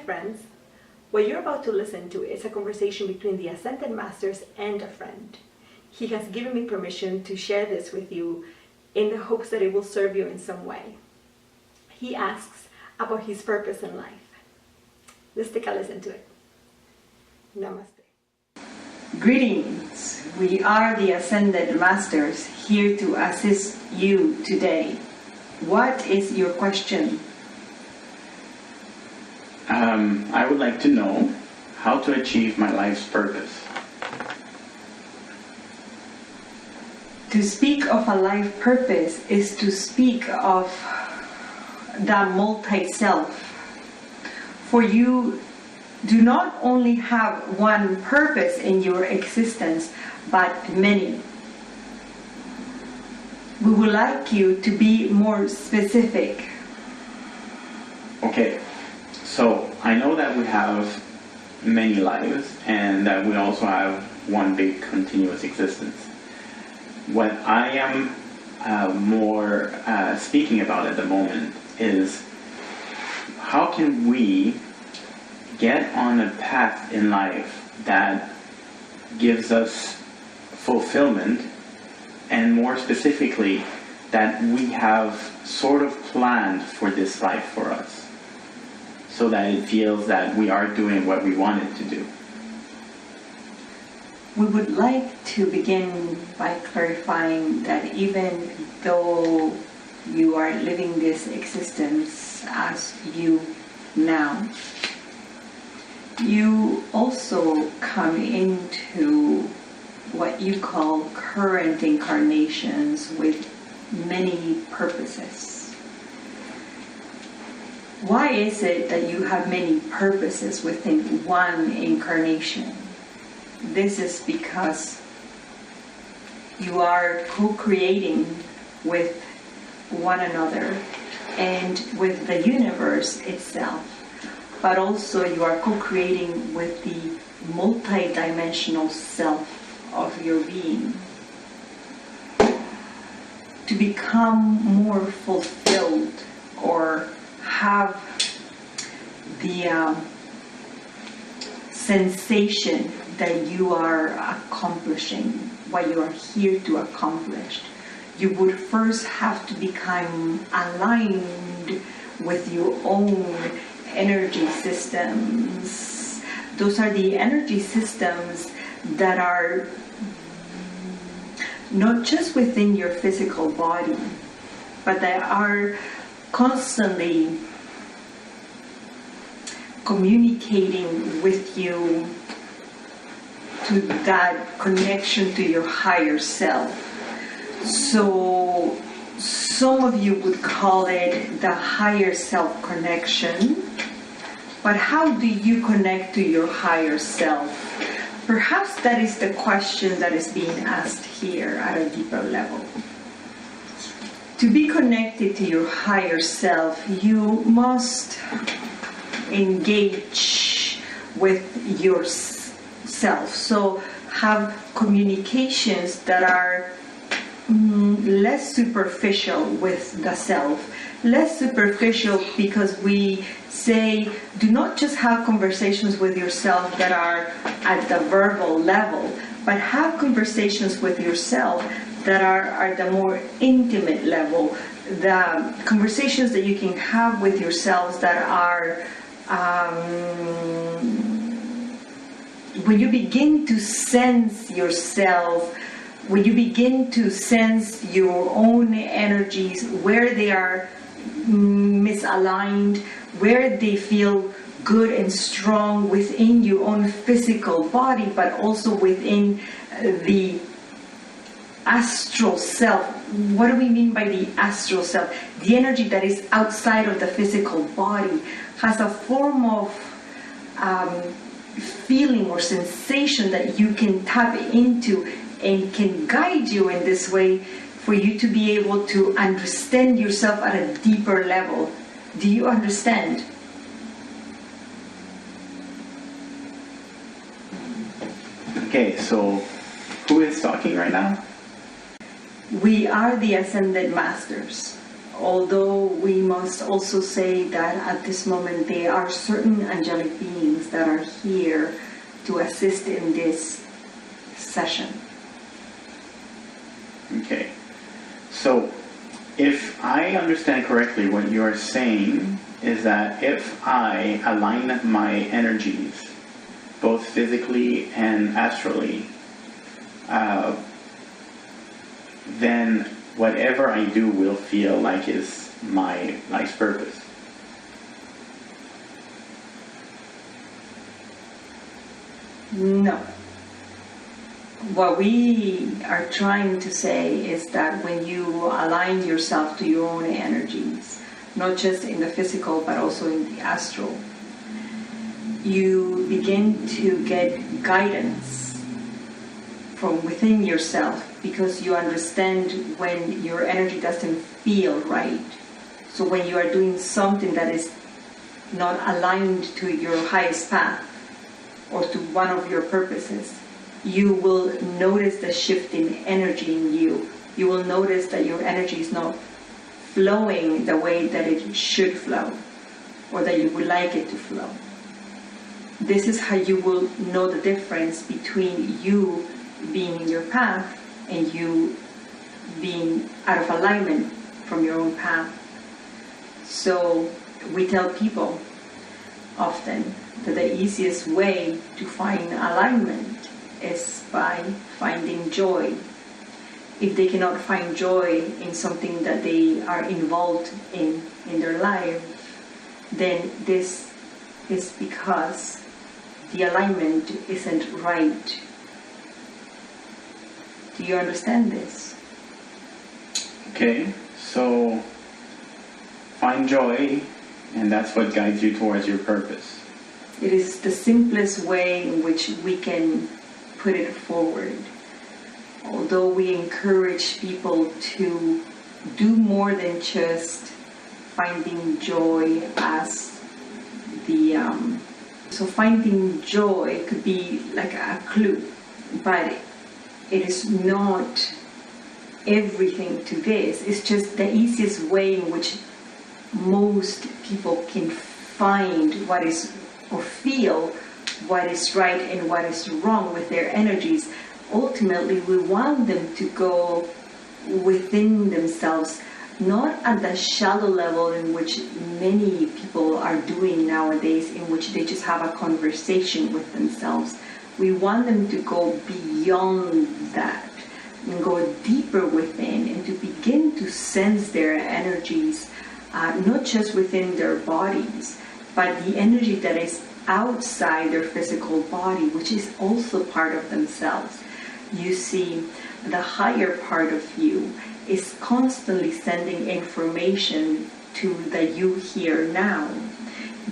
friends. What you're about to listen to is a conversation between the Ascended Masters and a friend. He has given me permission to share this with you in the hopes that it will serve you in some way. He asks about his purpose in life. Let's take a listen to it. Namaste. Greetings. We are the Ascended Masters here to assist you today. What is your question? I would like to know how to achieve my life's purpose. To speak of a life purpose is to speak of the multi-self. For you do not only have one purpose in your existence, but many. We would like you to be more specific. Okay, so I know that we have many lives and that we also have one big continuous existence. What I am more speaking about at the moment is how can we get on a path in life that gives us fulfillment, and more specifically that we have sort of planned for this life for us, so that it feels that we are doing what we wanted to do. We would like to begin by clarifying that even though you are living this existence as you now, you also come into what you call current incarnations with many purposes. Why is it that you have many purposes within one incarnation? This is because you are co-creating with one another and with the universe itself, but also you are co-creating with the multi-dimensional self of your being. To become more fulfilled or have the sensation that you are accomplishing what you are here to accomplish, you would first have to become aligned with your own energy systems. Those are the energy systems that are not just within your physical body, but that are constantly communicating with you to that connection to your higher self. So some of you would call it the higher self connection. But how do you connect to your higher self? Perhaps that is the question that is being asked here at a deeper level. To be connected to your higher self, you must engage with yourself. So have communications that are less superficial with the self. Less superficial because we say, do not just have conversations with yourself that are at the verbal level, but have conversations with yourself that are at the more intimate level. The conversations that you can have with yourselves that are when you begin to sense yourself, when you begin to sense your own energies, where they are misaligned, where they feel good and strong within your own physical body, but also within the astral self. What do we mean by the astral self? The energy that is outside of the physical body has a form of feeling or sensation that you can tap into and can guide you in this way for you to be able to understand yourself at a deeper level. Do you understand? Okay, so who is talking right now? We are the Ascended Masters. although we must also say that at this moment there are certain angelic beings that are here to assist in this session. Okay. So, if I understand correctly, what you are saying is that if I align my energies, both physically and astrally, then whatever I do will feel like is my life's purpose. No. What we are trying to say is that when you align yourself to your own energies, not just in the physical but also in the astral, you begin to get guidance from within yourself, because you understand when your energy doesn't feel right. So when you are doing something that is not aligned to your highest path or to one of your purposes, you will notice the shift in energy in you. You will notice that your energy is not flowing the way that it should flow or that you would like it to flow. This is how you will know the difference between you being in your path and you being out of alignment from your own path. So we tell people often that the easiest way to find alignment is by finding joy. If they cannot find joy in something that they are involved in their life, then this is because the alignment isn't right. Do you understand this? Okay, so find joy, and that's what guides you towards your purpose. It is the simplest way in which we can put it forward. Although we encourage people to do more than just finding joy as the... So finding joy could be like a clue, but it is not everything to this. It's just the easiest way in which most people can find what is or feel what is right and what is wrong with their energies. Ultimately, we want them to go within themselves, not at the shallow level in which many people are doing nowadays, in which they just have a conversation with themselves. We want them to go beyond that and go deeper within and to begin to sense their energies, not just within their bodies, but the energy that is outside their physical body, which is also part of themselves. You see, the higher part of you is constantly sending information to the you here now.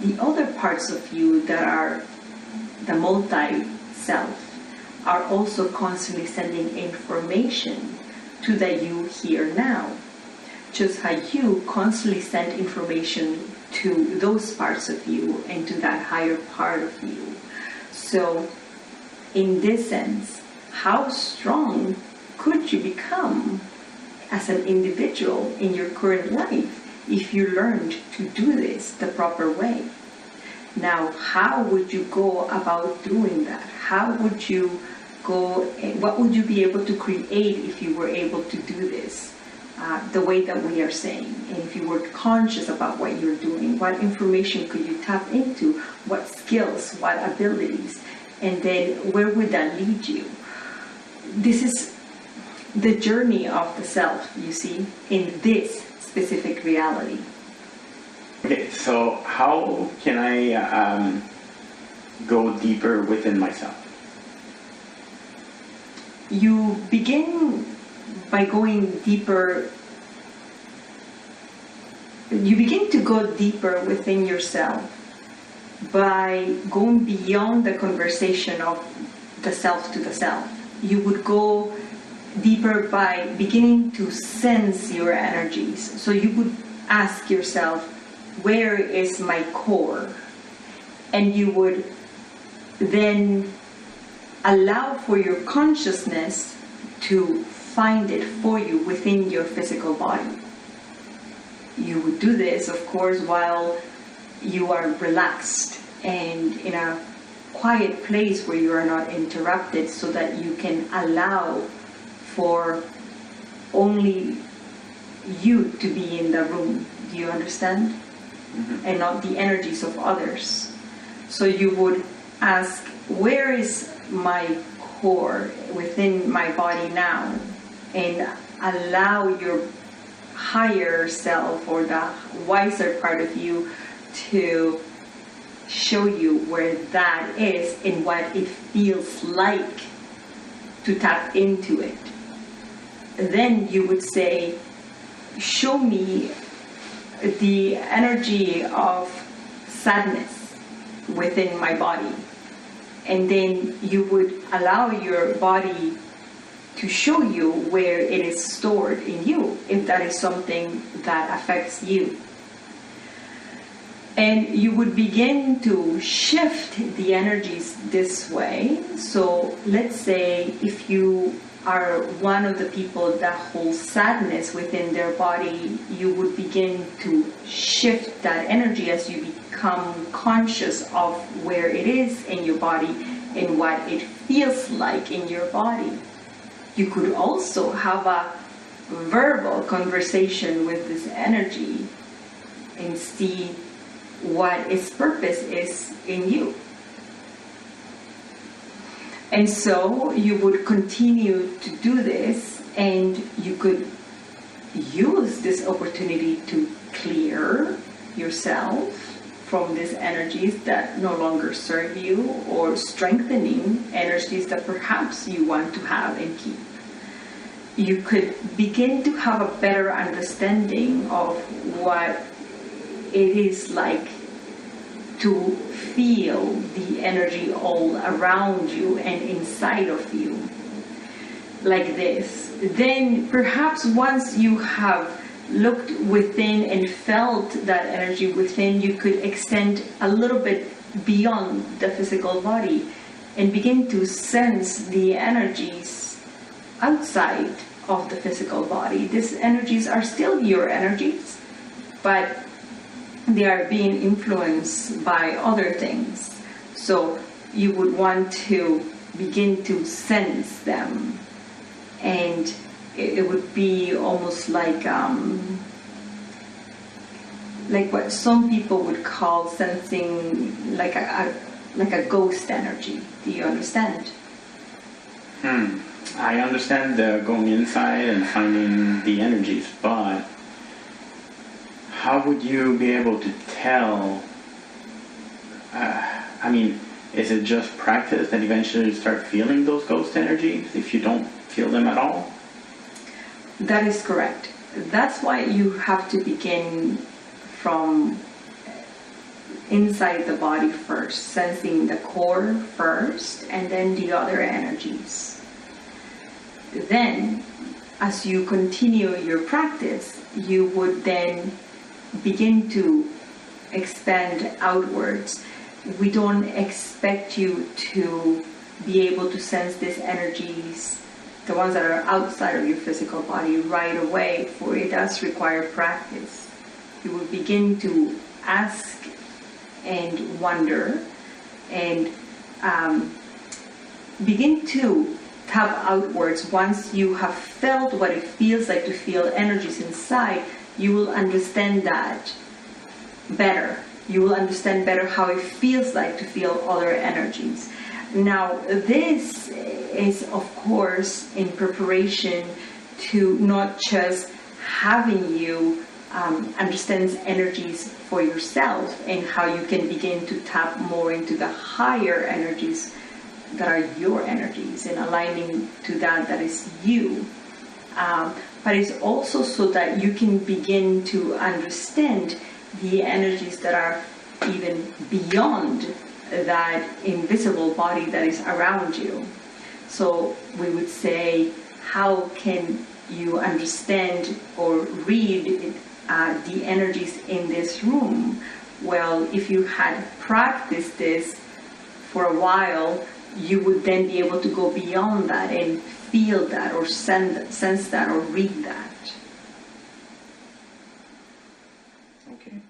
The other parts of you that are the multi-self are also constantly sending information to the you here now. Just how you constantly send information to those parts of you and to that higher part of you. So, in this sense, how strong could you become as an individual in your current life if you learned to do this the proper way? Now, how would you go about doing that? How would you go, what would you be able to create if you were able to do this the way that we are saying? And if you were conscious about what you're doing, what information could you tap into? What skills, what abilities? And then where would that lead you? This is the journey of the self, you see, in this specific reality. Okay, so how can I go deeper within myself? You begin by going deeper. You begin to go deeper within yourself by going beyond the conversation of the self to the self. You would go deeper by beginning to sense your energies. So you would ask yourself, where is my core? And you would then allow for your consciousness to find it for you within your physical body. you would do this, of course, while you are relaxed and in a quiet place where you are not interrupted, so that you can allow for only you to be in the room. Do you understand? Mm-hmm. And not the energies of others. So you would ask, where is my core within my body now? And allow your higher self, or the wiser part of you, to show you where that is and what it feels like to tap into it. Then you would say, show me the energy of sadness within my body. And then you would allow your body to show you where it is stored in you, if that is something that affects you. And you would begin to shift the energies this way. So let's say if you are one of the people that holds sadness within their body, you would begin to shift that energy as you become conscious of where it is in your body and what it feels like in your body. You could also have a verbal conversation with this energy and see what its purpose is in you. And so you would continue to do this, and you could use this opportunity to clear yourself from these energies that no longer serve you, or strengthening energies that perhaps you want to have and keep. You could begin to have a better understanding of what it is like to feel the energy all around you and inside of you, like this. Then perhaps once you have looked within and felt that energy within, you could extend a little bit beyond the physical body and begin to sense the energies outside of the physical body. These energies are still your energies, but they are being influenced by other things. So you would want to begin to sense them, and it would be almost like what some people would call sensing like a ghost energy. Do you understand? I understand going inside and finding the energies, but how would you be able to tell? Is it just practice that eventually you start feeling those ghost energies if you don't feel them at all? That is correct. That's why you have to begin from inside the body first, sensing the core first, and then the other energies. Then, as you continue your practice, you would then begin to expand outwards. We don't expect you to be able to sense these energies, the ones that are outside of your physical body, right away, for it does require practice. You will begin to ask and wonder and begin to tap outwards. Once you have felt what it feels like to feel energies inside, you will understand that better. You will understand better how it feels like to feel other energies. Now, this is, of course, in preparation to not just having you understand energies for yourself and how you can begin to tap more into the higher energies that are your energies and aligning to that is you. But it's also so that you can begin to understand the energies that are even beyond that invisible body that is around you. So we would say, how can you understand or read the energies in this room? Well, if you had practiced this for a while, you would then be able to go beyond that and feel that or sense that or read that. Okay.